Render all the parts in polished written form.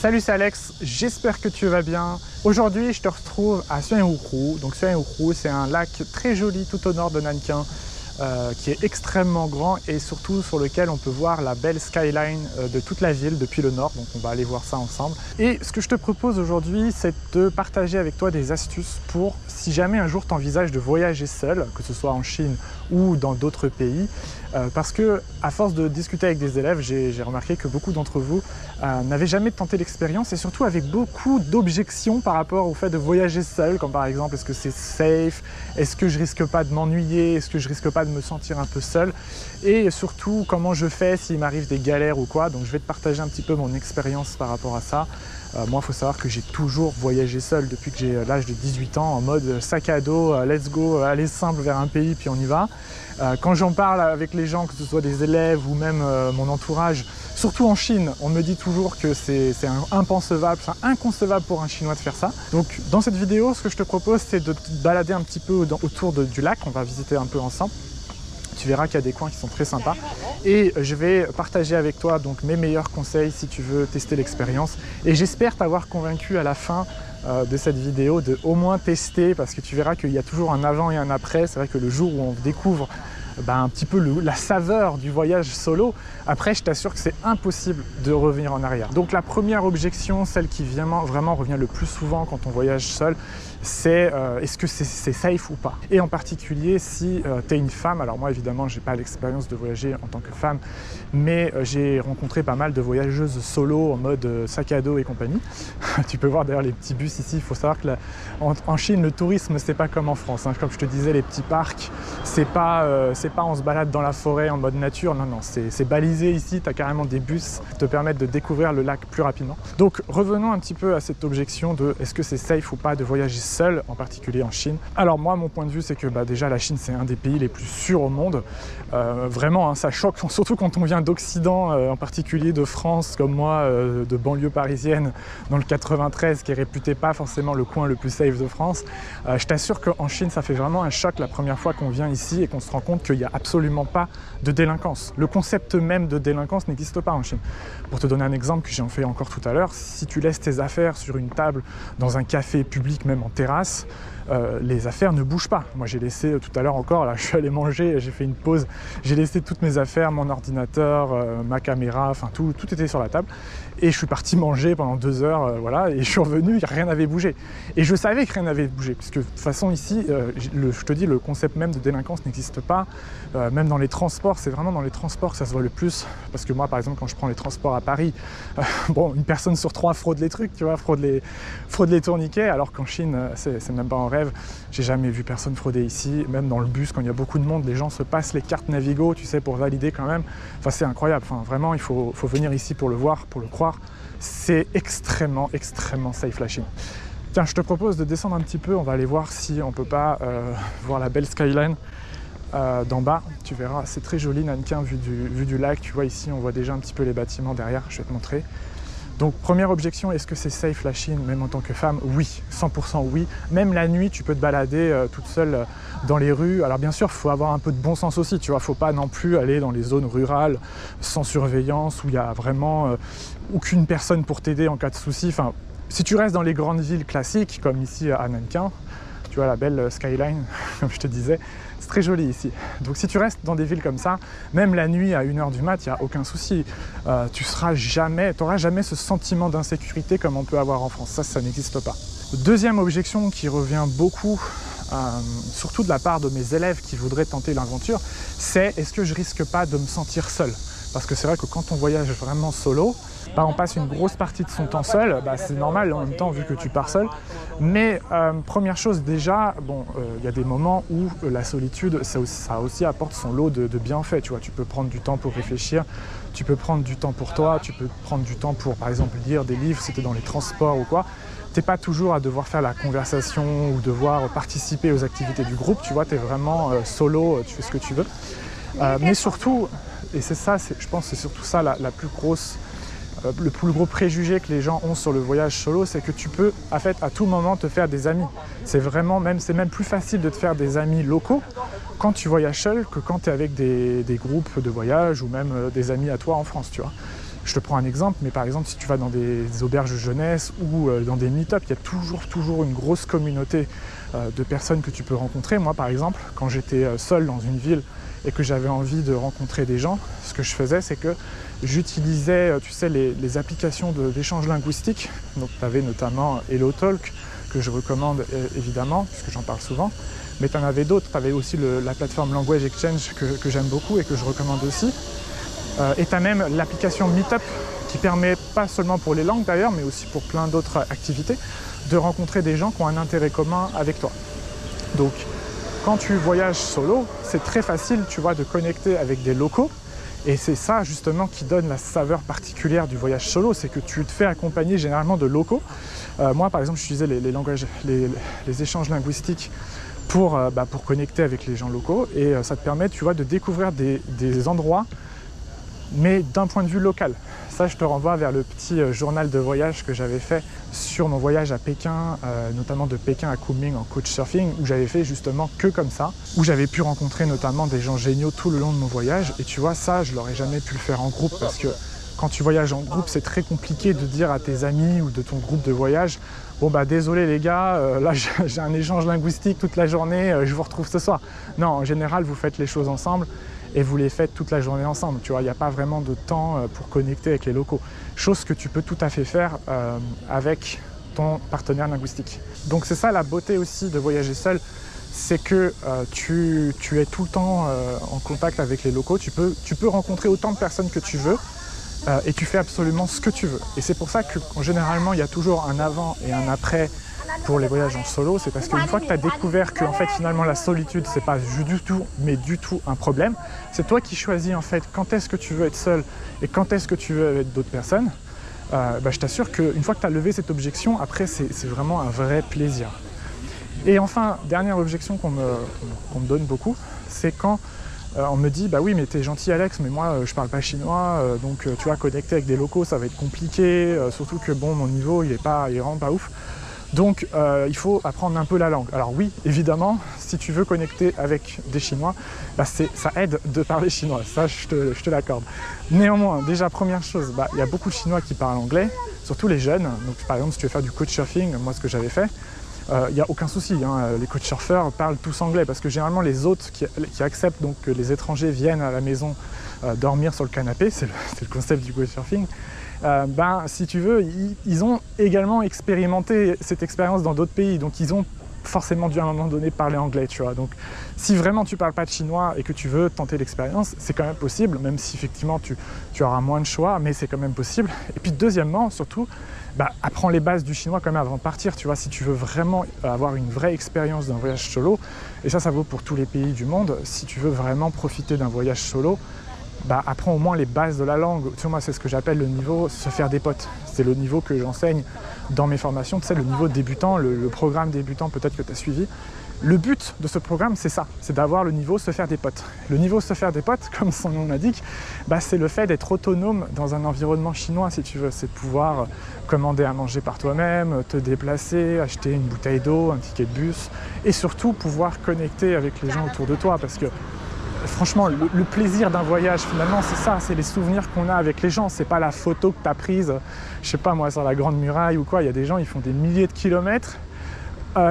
Salut, c'est Alex, j'espère que tu vas bien. Aujourd'hui, je te retrouve à Suanheukru. Donc Suanheukru, c'est un lac très joli tout au nord de Nankin, qui est extrêmement grand et surtout sur lequel on peut voir la belle skyline de toute la ville depuis le nord. Donc on va aller voir ça ensemble. Et ce que je te propose aujourd'hui, c'est de partager avec toi des astuces pour, si jamais un jour tu envisages de voyager seul, que ce soit en Chine ou dans d'autres pays, parce que à force de discuter avec des élèves, j'ai remarqué que beaucoup d'entre vous n'avaient jamais tenté l'expérience et surtout avec beaucoup d'objections par rapport au fait de voyager seul, comme par exemple est-ce que c'est safe, est-ce que je risque pas de m'ennuyer, est-ce que je risque pas de me sentir un peu seul, et surtout comment je fais s'il m'arrive des galères ou quoi. Donc je vais te partager un petit peu mon expérience par rapport à ça. Moi, il faut savoir que j'ai toujours voyagé seul depuis que j'ai l'âge de 18 ans, en mode sac à dos, let's go, allez simple vers un pays, puis on y va. Quand j'en parle avec les gens, que ce soit des élèves ou même mon entourage, surtout en Chine, on me dit toujours que c'est impensable, c'est inconcevable pour un Chinois de faire ça. Donc dans cette vidéo, ce que je te propose, c'est de te balader un petit peu autour du lac, on va visiter un peu ensemble. Tu verras qu'il y a des coins qui sont très sympas et je vais partager avec toi donc mes meilleurs conseils si tu veux tester l'expérience, et j'espère t'avoir convaincu à la fin de cette vidéo de au moins tester, parce que tu verras qu'il y a toujours un avant et un après. C'est vrai que le jour où on découvre un petit peu la saveur du voyage solo, après je t'assure que c'est impossible de revenir en arrière. Donc la première objection, celle qui vraiment revient le plus souvent quand on voyage seul, c'est est-ce que c'est safe ou pas? Et en particulier si tu es une femme. Alors moi évidemment j'ai pas l'expérience de voyager en tant que femme, mais j'ai rencontré pas mal de voyageuses solo en mode sac à dos et compagnie. Tu peux voir d'ailleurs les petits bus ici. Il faut savoir que en Chine le tourisme c'est pas comme en France, hein. Comme je te disais, les petits parcs, c'est pas on se balade dans la forêt en mode nature, non, c'est balisé ici, tu as carrément des bus qui te permettent de découvrir le lac plus rapidement. Donc revenons un petit peu à cette objection de est-ce que c'est safe ou pas de voyager seul, en particulier en Chine. Alors moi, mon point de vue, c'est que déjà la Chine, c'est un des pays les plus sûrs au monde. Vraiment, hein, ça choque, surtout quand on vient d'Occident, en particulier de France, comme moi, de banlieue parisienne, dans le 93, qui est réputé pas forcément le coin le plus safe de France. Je t'assure qu'en Chine, ça fait vraiment un choc la première fois qu'on vient ici et qu'on se rend compte qu'il n'y a absolument pas de délinquance. Le concept même de délinquance n'existe pas en Chine. Pour te donner un exemple que j'ai fait encore tout à l'heure, si tu laisses tes affaires sur une table dans un café public, même en terrasse, les affaires ne bougent pas. Moi j'ai laissé tout à l'heure encore, là je suis allé manger, j'ai fait une pause, j'ai laissé toutes mes affaires, mon ordinateur, ma caméra, enfin tout était sur la table, et je suis parti manger pendant 2 heures, voilà, et je suis revenu, rien n'avait bougé. Et je savais que rien n'avait bougé, puisque de toute façon ici, je te dis, le concept même de délinquance n'existe pas. Même dans les transports, c'est vraiment dans les transports que ça se voit le plus, parce que moi par exemple quand je prends les transports à Paris, bon, une personne sur 3 fraude les trucs, tu vois, fraude les tourniquets, alors qu'en Chine c'est même pas en rêve. J'ai jamais vu personne frauder ici. Même dans le bus, quand il y a beaucoup de monde, les gens se passent les cartes Navigo, tu sais, pour valider quand même. Enfin, c'est incroyable. Enfin, vraiment, il faut venir ici pour le voir, pour le croire. C'est extrêmement safe la Chine. Tiens, je te propose de descendre un petit peu. On va aller voir si on peut pas voir la belle skyline d'en bas. Tu verras, c'est très joli Nankin vu du lac. Tu vois ici, on voit déjà un petit peu les bâtiments derrière. Je vais te montrer. Donc première objection, est-ce que c'est safe la Chine, même en tant que femme? Oui, 100% oui. Même la nuit, tu peux te balader toute seule dans les rues. Alors bien sûr, il faut avoir un peu de bon sens aussi, tu vois. Faut pas non plus aller dans les zones rurales sans surveillance, où il y a vraiment aucune personne pour t'aider en cas de souci. Enfin, si tu restes dans les grandes villes classiques, comme ici à Nankin, tu vois la belle skyline, comme je te disais, c'est très joli ici. Donc si tu restes dans des villes comme ça, même la nuit à 1h du mat, il n'y a aucun souci. Tu n'auras jamais ce sentiment d'insécurité comme on peut avoir en France. Ça n'existe pas. Deuxième objection qui revient beaucoup, surtout de la part de mes élèves qui voudraient tenter l'aventure, c'est est-ce que je risque pas de me sentir seul? Parce que c'est vrai que quand on voyage vraiment solo, on passe une grosse partie de son temps seul, c'est normal en même temps vu que tu pars seul. Mais première chose déjà, il y a des moments où la solitude, ça aussi apporte son lot de bienfaits. Tu vois, tu peux prendre du temps pour réfléchir, tu peux prendre du temps pour toi, tu peux prendre du temps pour par exemple lire des livres si tu es dans les transports ou quoi. Tu n'es pas toujours à devoir faire la conversation ou devoir participer aux activités du groupe, tu vois, tu es vraiment solo, tu fais ce que tu veux. Mais surtout, et c'est ça, je pense que c'est surtout ça le plus gros préjugé que les gens ont sur le voyage solo, c'est que tu peux en fait à tout moment te faire des amis. C'est même plus facile de te faire des amis locaux quand tu voyages seul que quand tu es avec des groupes de voyage ou même des amis à toi en France, tu vois. Je te prends un exemple, mais par exemple si tu vas dans des auberges de jeunesse ou dans des meet-up, il y a toujours une grosse communauté de personnes que tu peux rencontrer. Moi par exemple, quand j'étais seul dans une ville et que j'avais envie de rencontrer des gens, ce que je faisais c'est que j'utilisais tu sais, les applications d'échange linguistique. Donc tu avais notamment HelloTalk, que je recommande évidemment, puisque j'en parle souvent. Mais tu en avais d'autres, tu avais aussi la plateforme Language Exchange que j'aime beaucoup et que je recommande aussi. Et tu as même l'application Meetup qui permet, pas seulement pour les langues d'ailleurs, mais aussi pour plein d'autres activités, de rencontrer des gens qui ont un intérêt commun avec toi. Donc quand tu voyages solo, c'est très facile, tu vois, de connecter avec des locaux. Et c'est ça justement qui donne la saveur particulière du voyage solo, c'est que tu te fais accompagner généralement de locaux. Moi par exemple, j'utilisais les échanges linguistiques pour connecter avec les gens locaux, et ça te permet, tu vois, de découvrir des endroits, mais d'un point de vue local. Ça, je te renvoie vers le petit journal de voyage que j'avais fait sur mon voyage à Pékin, notamment de Pékin à Kunming en couchsurfing, où j'avais fait justement que comme ça, où j'avais pu rencontrer notamment des gens géniaux tout le long de mon voyage. Et tu vois, ça, je l'aurais jamais pu le faire en groupe, parce que quand tu voyages en groupe, c'est très compliqué de dire à tes amis ou de ton groupe de voyage « Bon bah désolé les gars, là j'ai un échange linguistique toute la journée, je vous retrouve ce soir ». Non, en général, vous faites les choses ensemble et vous les faites toute la journée ensemble. Tu vois, il n'y a pas vraiment de temps pour connecter avec les locaux. Chose que tu peux tout à fait faire avec ton partenaire linguistique. Donc c'est ça la beauté aussi de voyager seul, c'est que tu es tout le temps en contact avec les locaux. Tu peux rencontrer autant de personnes que tu veux et tu fais absolument ce que tu veux. Et c'est pour ça que généralement il y a toujours un avant et un après pour les voyages en solo. C'est parce qu'une fois que tu as découvert que en fait, finalement la solitude c'est pas du tout un problème, c'est toi qui choisis en fait quand est-ce que tu veux être seul et quand est-ce que tu veux être d'autres personnes. Je t'assure qu'une fois que tu as levé cette objection, après c'est vraiment un vrai plaisir. Et enfin, dernière objection qu'on me donne beaucoup, c'est quand on me dit « Bah oui, mais t'es gentil Alex, mais moi je parle pas chinois, donc tu vois, connecter avec des locaux ça va être compliqué, surtout que bon, mon niveau il est vraiment pas ouf. Donc il faut apprendre un peu la langue. » Alors oui, évidemment, si tu veux connecter avec des Chinois, ça aide de parler chinois, ça je te l'accorde. Néanmoins, déjà première chose, il y a beaucoup de Chinois qui parlent anglais, surtout les jeunes. Donc par exemple, si tu veux faire du couchsurfing, moi ce que j'avais fait, il n'y a aucun souci, hein. Les couchsurfers parlent tous anglais, parce que généralement les hôtes qui acceptent donc que les étrangers viennent à la maison dormir sur le canapé, c'est le concept du couchsurfing. Si tu veux, ils ont également expérimenté cette expérience dans d'autres pays, donc ils ont forcément dû à un moment donné parler anglais, tu vois. Donc si vraiment tu parles pas de chinois et que tu veux tenter l'expérience, c'est quand même possible, même si effectivement tu auras moins de choix, mais c'est quand même possible. Et puis deuxièmement, surtout, apprends les bases du chinois quand même avant de partir, tu vois, si tu veux vraiment avoir une vraie expérience d'un voyage solo, et ça vaut pour tous les pays du monde. Si tu veux vraiment profiter d'un voyage solo, apprends au moins les bases de la langue. Tu vois, moi, c'est ce que j'appelle le niveau se faire des potes. C'est le niveau que j'enseigne dans mes formations, tu sais, le niveau débutant, le programme débutant peut-être que tu as suivi. Le but de ce programme, c'est ça, c'est d'avoir le niveau se faire des potes. Le niveau se faire des potes, comme son nom l'indique, c'est le fait d'être autonome dans un environnement chinois, si tu veux. C'est de pouvoir commander à manger par toi-même, te déplacer, acheter une bouteille d'eau, un ticket de bus, et surtout pouvoir connecter avec les gens autour de toi, parce que franchement, le plaisir d'un voyage, finalement, c'est ça, c'est les souvenirs qu'on a avec les gens. C'est pas la photo que tu as prise, je sais pas moi, sur la Grande Muraille ou quoi. Il y a des gens, ils font des milliers de kilomètres.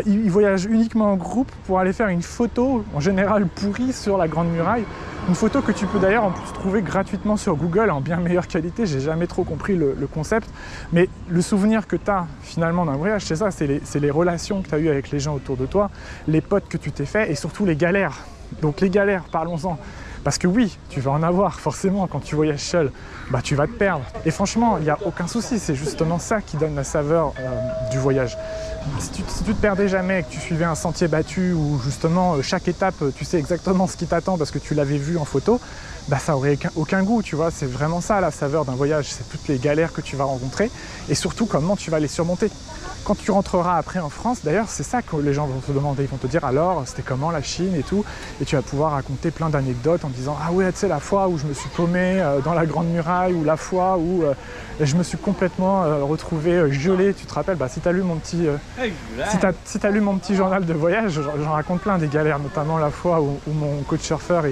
Ils voyagent uniquement en groupe pour aller faire une photo, en général pourrie, sur la Grande Muraille. Une photo que tu peux d'ailleurs en plus trouver gratuitement sur Google en bien meilleure qualité. J'ai jamais trop compris le concept. Mais le souvenir que tu as finalement d'un voyage, c'est ça, c'est les relations que tu as eues avec les gens autour de toi, les potes que tu t'es fait et surtout les galères. Donc les galères, parlons-en. Parce que oui, tu vas en avoir forcément quand tu voyages seul, tu vas te perdre. Et franchement, il n'y a aucun souci, c'est justement ça qui donne la saveur du voyage. Si tu te perdais jamais et que tu suivais un sentier battu où justement chaque étape, tu sais exactement ce qui t'attend parce que tu l'avais vu en photo, ça aurait aucun goût, tu vois. C'est vraiment ça la saveur d'un voyage, c'est toutes les galères que tu vas rencontrer et surtout comment tu vas les surmonter. Quand tu rentreras après en France, d'ailleurs, c'est ça que les gens vont te demander. Ils vont te dire alors, c'était comment la Chine et tout. Et tu vas pouvoir raconter plein d'anecdotes en disant ah ouais, tu sais, la fois où je me suis paumé dans la Grande Muraille, ou la fois où je me suis complètement retrouvé gelé. Tu te rappelles, bah, si tu as lu mon petit, si t'as lu mon petit journal de voyage, j'en raconte plein des galères, notamment la fois où mon coach surfeur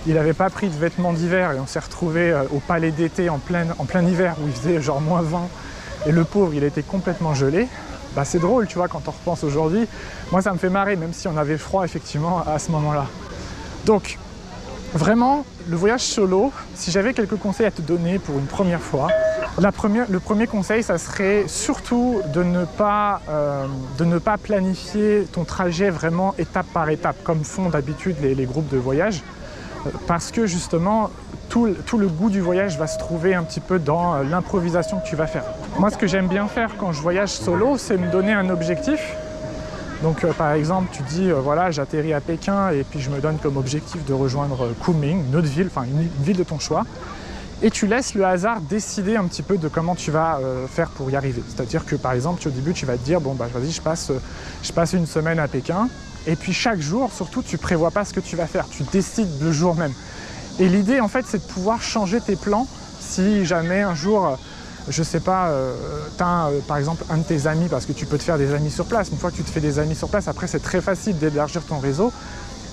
il n'avait pas pris de vêtements d'hiver et on s'est retrouvé au palais d'été en plein hiver où il faisait genre -20 et le pauvre il était complètement gelé. Bah, c'est drôle, tu vois, quand on repense aujourd'hui. Moi, ça me fait marrer, même si on avait froid, effectivement, à ce moment-là. Donc, vraiment, le voyage solo, si j'avais quelques conseils à te donner pour une première fois, le premier conseil, ça serait surtout de ne pas planifier ton trajet vraiment étape par étape, comme font d'habitude les groupes de voyage, parce que, justement, tout le goût du voyage va se trouver un petit peu dans l'improvisation que tu vas faire. Moi, ce que j'aime bien faire quand je voyage solo, c'est me donner un objectif. Donc, par exemple, tu dis, voilà, j'atterris à Pékin et puis je me donne comme objectif de rejoindre Kunming, une autre ville, enfin une ville de ton choix. Et tu laisses le hasard décider un petit peu de comment tu vas faire pour y arriver. C'est-à-dire que, par exemple, au début, tu vas te dire, bon, bah, vas-y, je passe une semaine à Pékin. Et puis, chaque jour, surtout, tu ne prévois pas ce que tu vas faire. Tu décides le jour même. Et l'idée, en fait, c'est de pouvoir changer tes plans si jamais un jour, je sais pas, tu as par exemple un de tes amis, parce que tu peux te faire des amis sur place. Une fois que tu te fais des amis sur place, après, c'est très facile d'élargir ton réseau.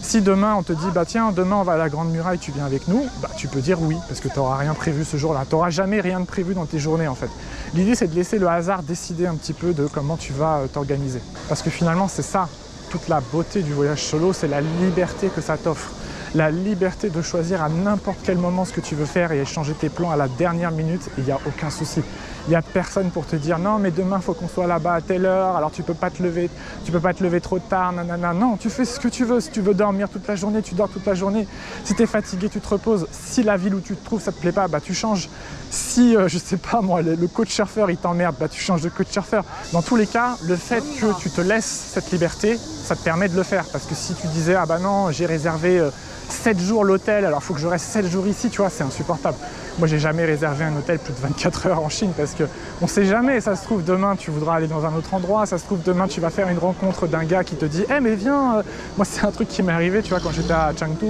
Si demain, on te dit, bah tiens, demain, on va à la Grande Muraille, tu viens avec nous, bah tu peux dire oui, parce que tu n'auras rien prévu ce jour-là. Tu n'auras jamais rien de prévu dans tes journées, en fait. L'idée, c'est de laisser le hasard décider un petit peu de comment tu vas t'organiser. Parce que finalement, c'est ça, toute la beauté du voyage solo, c'est la liberté que ça t'offre. La liberté de choisir à n'importe quel moment ce que tu veux faire et changer tes plans à la dernière minute, il n'y a aucun souci. Il n'y a personne pour te dire non mais demain il faut qu'on soit là-bas à telle heure, alors tu peux pas te lever trop tard, nanana. Non, tu fais ce que tu veux. Si tu veux dormir toute la journée, tu dors toute la journée. Si tu es fatigué, tu te reposes. Si la ville où tu te trouves ça te plaît pas, bah tu changes. Si je sais pas moi, le coach surfeur il t'emmerde, bah tu changes de coach surfeur. Dans tous les cas, le fait que tu te laisses cette liberté, ça te permet de le faire. Parce que si tu disais ah bah non, j'ai réservé 7 jours l'hôtel, alors il faut que je reste 7 jours ici, tu vois, c'est insupportable. Moi, j'ai jamais réservé un hôtel plus de 24 heures en Chine parce qu'on ne sait jamais, ça se trouve demain tu voudras aller dans un autre endroit, ça se trouve demain tu vas faire une rencontre d'un gars qui te dit « Eh mais viens, moi c'est un truc qui m'est arrivé, tu vois, quand j'étais à Chengdu,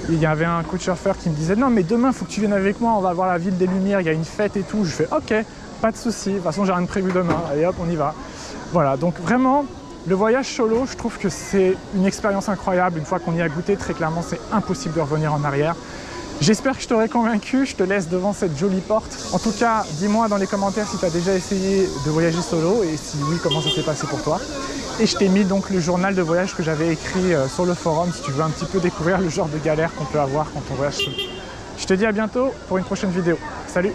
il y avait un coach surfeur qui me disait « Non mais demain, il faut que tu viennes avec moi, on va voir la ville des Lumières, il y a une fête et tout. » Je fais « Ok, pas de souci, de toute façon j'ai rien de prévu demain, allez hop, on y va. » Voilà, donc vraiment, le voyage solo, je trouve que c'est une expérience incroyable. Une fois qu'on y a goûté, très clairement, c'est impossible de revenir en arrière. J'espère que je t'aurai convaincu, je te laisse devant cette jolie porte. En tout cas, dis-moi dans les commentaires si tu as déjà essayé de voyager solo et si oui, comment ça s'est passé pour toi. Et je t'ai mis donc le journal de voyage que j'avais écrit sur le forum si tu veux un petit peu découvrir le genre de galère qu'on peut avoir quand on voyage solo. Je te dis à bientôt pour une prochaine vidéo. Salut!